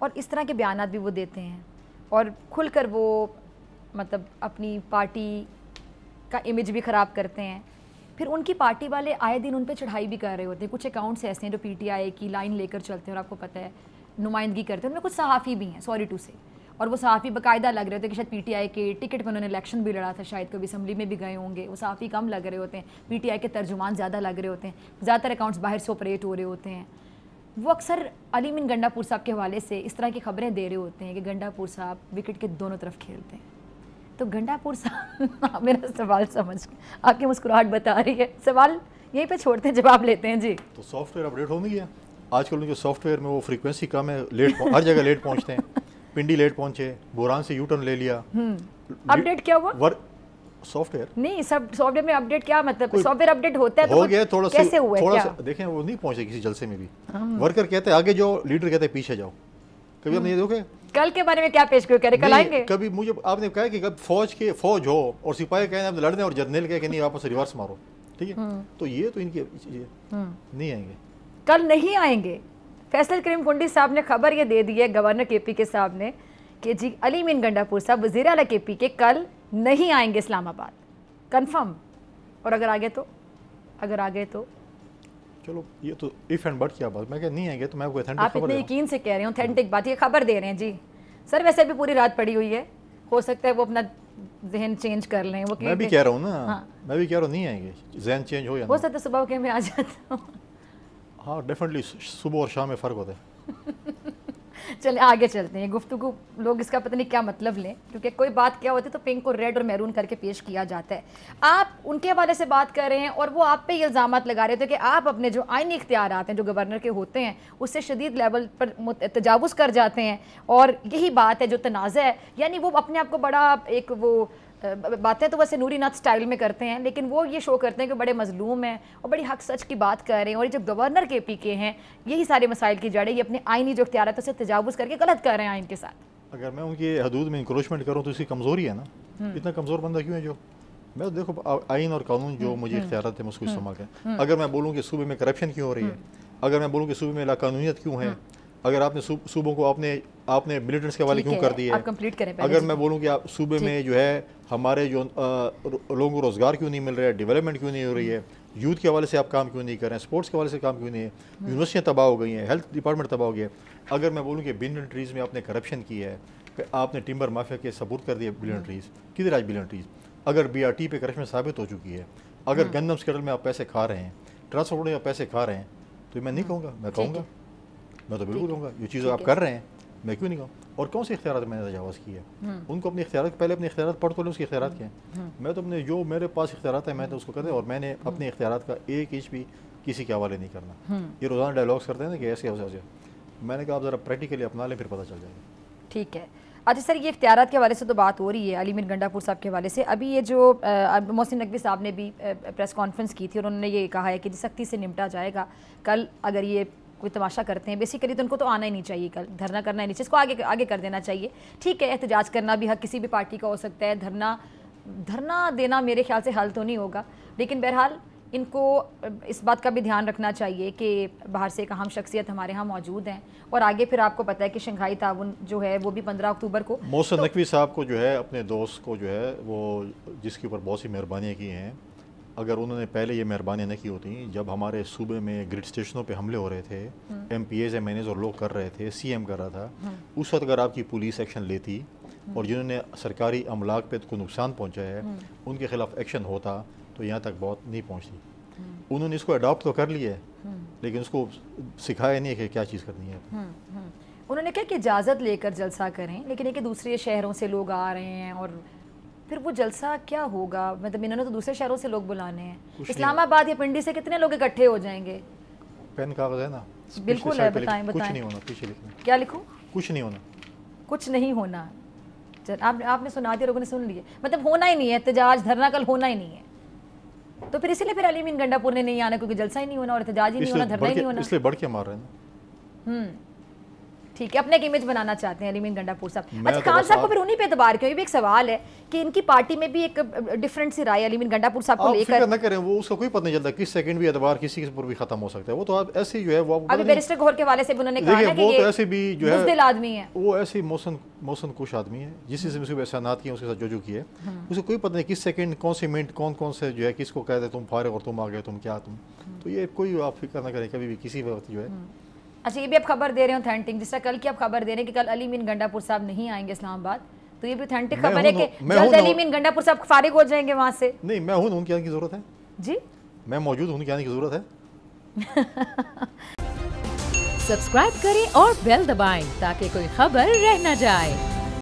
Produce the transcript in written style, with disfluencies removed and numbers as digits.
और इस तरह के बयानात भी वो देते हैं और खुलकर वो मतलब अपनी पार्टी का इमेज भी ख़राब करते हैं। फिर उनकी पार्टी वाले आए दिन उन पर चढ़ाई भी कर रहे होते हैं। कुछ अकाउंट्स ऐसे हैं जो पीटीआई की लाइन लेकर चलते हैं और आपको पता है नुमाइंदगी करते हैं। उनमें कुछ सहाफ़ी भी हैं, सॉरी टू से, और वो सहाफ़ी बाकायदा लग रहे होते हैं कि शायद पीटीआई के टिकट पर उन्होंने इलेक्शन भी लड़ा था, शायद कभी असम्बली में भी गए होंगे। वो सहाफ़ी कम लग रहे होते हैं, पीटीआई के तर्जुमान ज़्यादा लग रहे होते हैं, ज़्यादातर अकाउंट्स बाहर से ऑपरेट हो रहे होते हैं। वो अक्सर अली मीन गंडापुर साहब के हवाले से इस तरह की खबरें दे रहे होते हैं कि गंडापुर साहब विकेट के दोनों तरफ खेलते हैं। तो गंडापुर साहब मेरा सवाल समझ आपकी मुस्कुराहट बता रही है, सवाल यहीं पे छोड़ते हैं, जवाब लेते हैं जी। तो सॉफ्टवेयर अपडेट हो नहीं गया आजकल उनके सॉफ्टवेयर में, वो फ्रीक्वेंसी कम है, लेट हर जगह लेट पहुंचते हैं। पिंडी लेट पहुंचे, बुरान से यूटर्न ले लिया। अपडेट क्या हुआ? सॉफ्टवेयर नहीं, सब सॉफ्टवेयर में अपडेट क्या मतलब? सॉफ्टवेयर अपडेट होता है तो हो गया थोड़ा सा, कैसे हुआ? थोड़ा सा देखें, वो नहीं पहुंचे किसी जलसे में भी। वर्कर कहते हैं आगे जाओ, लीडर कहते हैं पीछे जाओ। कभी आपने ये देखा? कल के बारे में क्या पेश कह रहे, कल आएंगे? कभी मुझे आपने कहा कि कब फौज हो और सिपाही कहें लड़ने और जनरल कहे कि नहीं आपस रिवर्स मारो, ठीक है? तो ये तो इनकी नहीं आएंगे, कल नहीं आएंगे। फैसल करीम कुंडी साहब ने खबर ये दे दी है गवर्नर केपी के साहब ने कि जी अली मीन गंडापुर साहब वज़ीर आला केपी के कल नहीं आएंगे इस्लामाबाद, कंफर्म। और अगर आ गए तो चलो ये तो इफ एंड बट क्या बात, मैं क्या नहीं आएंगे तो मैं आपको ऑथेंटिक आप इतने यकीन से कह रहे हैं, ऑथेंटिक बात, ये खबर दे रहे हैं जी सर। वैसे भी पूरी रात पड़ी हुई है, हो सकता है वो अपना जहन चेंज कर लें। वो मैं भी कह रहा हूँ ना, हाँ। मैं भी कह रहा हूँ नहीं आएंगे, जहन चेंज हो या हो सकता है सुबह के मैं आ जाता हूँ। हाँ डेफिनेटली, सुबह और शाम में फ़र्क होता है। चलिए आगे चलते हैं। गुफ्तगू लोग इसका पता नहीं क्या मतलब लें, क्योंकि कोई बात क्या होती है तो पिंक को रेड और मैरून करके पेश किया जाता है। आप उनके हवाले से बात कर रहे हैं और वो आप पे ये इल्ज़ामात लगा रहे थे कि आप अपने जो आईनी इख्तियारात हैं जो गवर्नर के होते हैं उससे शदीद लेवल पर तजावुज़ कर जाते हैं, और यही बात है जो तनाज़ा है। यानी वो अपने आप को बड़ा एक वो बातें तो वैसे नूरी नाथ स्टाइल में करते हैं, लेकिन वो ये शो करते हैं कि बड़े मजलूम हैं और बड़ी हक सच की बात कर रहे हैं। और ये जो गवर्नर के पी के हैं, यही सारे मसाइल की जड़ है, ये अपने आईनी जो इख्तियार है उससे तजावुज़ करके गलत कर रहे हैं आइन के साथ। अगर मैं उनकी हदूद में इंक्रोचमेंट करूँ तो इसकी कमज़ोरी है ना। इतना कमज़ोर बंदा क्यों है जो मैं देखो आइन और कानून जो मुझे इख्तियार थे मैं उसको इस्तेमाल करें। अगर मैं बोलूँ कि सूबे में करप्शन क्यों हो रही है, अगर मैं बोलूँ कि सूबे में लाकानूनियत क्यों है, अगर आपने सूबों को आपने मिलिटेंट्स के हवाले क्यों कर दिए, अगर मैं बोलूँ कि आप सूबे में जो है हमारे जो लोगों को रोज़गार क्यों नहीं मिल रहा है, डेवलपमेंट क्यों नहीं हो रही है, यूथ के हवाले से आप काम क्यों नहीं कर रहे हैं, स्पोर्ट्स के हवाले से काम क्यों नहीं है, यूनिवर्सिटियाँ तबाह हो गई हैं, हेल्थ डिपार्टमेंट तबाह हो गया है। अगर मैं बोलूँ कि बिलियन ट्रीज़ में आपने करप्शन की है, आपने टिम्बर माफिया के सबूत कर दिए बिलियन ट्रीज़, किधर आज बिलियन ट्रीज़? अगर BRT पे करप्शन साबित हो चुकी है, अगर गंदम स्केटल में आप पैसे खा रहे हैं, ट्रांसपोर्ट में आप पैसे खा रहे हैं, तो मैं नहीं कहूँगा, मैं कहूँगा, मैं तो बिल्कुल कहूँगा ये चीज़ आप कर रहे हैं, मैं क्यों नहीं कहूँ। और कौन से इख्तियार मैंने तजावज़ किया है? उनको अपने इख्तियार पहले अपने इख्तियार पढ़ तो लो, उसके इख्तियार क्या हैं। मैं तो अपने जो मेरे पास इख्तियार है मैं तो उसको करता हूँ, और मैंने अपने इख्तियार का एक इंच भी किसी के हवाले नहीं करना। ये रोज़ाना डायलॉग्स करते हैं ना कि ऐसे ऐसे, मैंने कहा आप ज़रा प्रैक्टिकली अपना लें, फिर पता चल जाएगा। ठीक है। अच्छा सर, ये इख्तियारात के हवाले से तो बात हो रही है अली मीन गंडापुर साहब के हवाले से। अभी ये जो मोहसिन नकवी साहब ने भी प्रेस कॉन्फ्रेंस की थी और उन्होंने ये कहा है कि सख्ती से निपटा जाएगा। कल अगर ये कोई तमाशा करते हैं बेसिकली तो उनको तो आना ही नहीं चाहिए, कल धरना करना ही नहीं चाहिए, इसको आगे कर देना चाहिए। ठीक है, एहतजाज करना भी हक किसी भी पार्टी का हो सकता है, धरना देना मेरे ख्याल से हल तो नहीं होगा, लेकिन बहरहाल इनको इस बात का भी ध्यान रखना चाहिए कि बाहर से एक अहम शख्सियत हमारे यहाँ मौजूद हैं। और आगे फिर आपको पता है कि शंघाई ताउन जो है वो भी 15 अक्टूबर को मोहसिन नकवी साहब को जो है अपने दोस्त को जो है वो जिसके ऊपर बहुत सी मेहरबानियाँ की हैं, अगर उन्होंने पहले ये मेहरबानियाँ न की होती, जब हमारे सूबे में ग्रिड स्टेशनों पे हमले हो रहे थे, MPs MNAs और लोग कर रहे थे, CM कर रहा था, उस वक्त अगर आपकी पुलिस एक्शन लेती और जिन्होंने सरकारी अमलाक पे को नुकसान पहुँचाया है उनके खिलाफ एक्शन होता तो यहाँ तक बहुत नहीं पहुँचती। उन्होंने इसको अडॉप्ट तो कर लिया है लेकिन उसको सिखाया नहीं है कि क्या चीज़ करनी है। उन्होंने कहा कि इजाज़त लेकर जलसा करें, लेकिन एक दूसरे शहरों से लोग आ रहे हैं और फिर वो जलसा क्या होगा? मतलब इन्होंने तो दूसरे शहरों से लोग बुलाने हैं, इस्लामाबाद या पिंडी से कितने लोग इकट्ठे हो जाएंगे? पेन कागज है ना, बिल्कुल है, बताएं कुछ नहीं होना, पीछे लिखना। क्या लिखूं? कुछ नहीं होना, कुछ नहीं होना। आपने सुना दिया, लोगों ने सुन लिया, मतलब होना ही नहीं है एहतजाज, धरना कल होना ही नहीं है। तो फिर इसलिए फिर अली मीन गंडापुर ने नहीं आना, क्योंकि जलसा ही नहीं होना और एहतजाज ही नहीं होना, धरना ही नहीं होना, इसलिए बढ़ के मार रहे हैं ना। ठीक है, अपने एक इमेज बनाना चाहते हैं अली मीन गंडापुर साहब। मैं अच्छा, तो खान बस साहब को फिर उन्हीं पे एतबार क्यों? ये भी एक सवाल है कि इनकी पार्टी में भी एक डिफरेंट सी राय अली मीन गंडापुर साहब को आप लेकर। फिक्र न करें, वो उसका कोई पता नहीं चलता, किस सेकंड भी एतबार किसी के ऊपर भी खत्म हो सकता है। वो तो आप ऐसे जो है वो अभी बैरिस्टर गौहर के वाले से भी उन्होंने कहा ना कि वो ये तो ऐसे भी जो है बुज़दिल आदमी है, वो ऐसे मौसन कुश आदमी है, जिस किस्म से एहसानात किए उसके साथ जो किए, उसे कोई पता नहीं किस सेकंड कौन से मिनट कौन से जो है किसको कहते हैं तुम फारिग और तुम आ गए, तुम क्या तुम। तो ये कोई आप फिक्र ना करें कभी भी किसी वक्त जो है। अच्छा, ये भी आप खबर दे रहे हो ऑथेंटिक, जिस तरह कल की आप खबर दे रहे हैं कि कल अली मीन गंडापुर साहब नहीं आएंगे इस्लामाबाद, तो ये भी ऑथेंटिक खबर है कि जल्द अली मीन गंडापुर साहब फारिग हो जाएंगे वहां से। नहीं, मैं हूं, उनके आने की जरूरत है जी, मैं मौजूद हूं, उनके आने की जरूरत है। सब्सक्राइब करें और बेल दबाएं ताकि कोई खबर रह न जाए।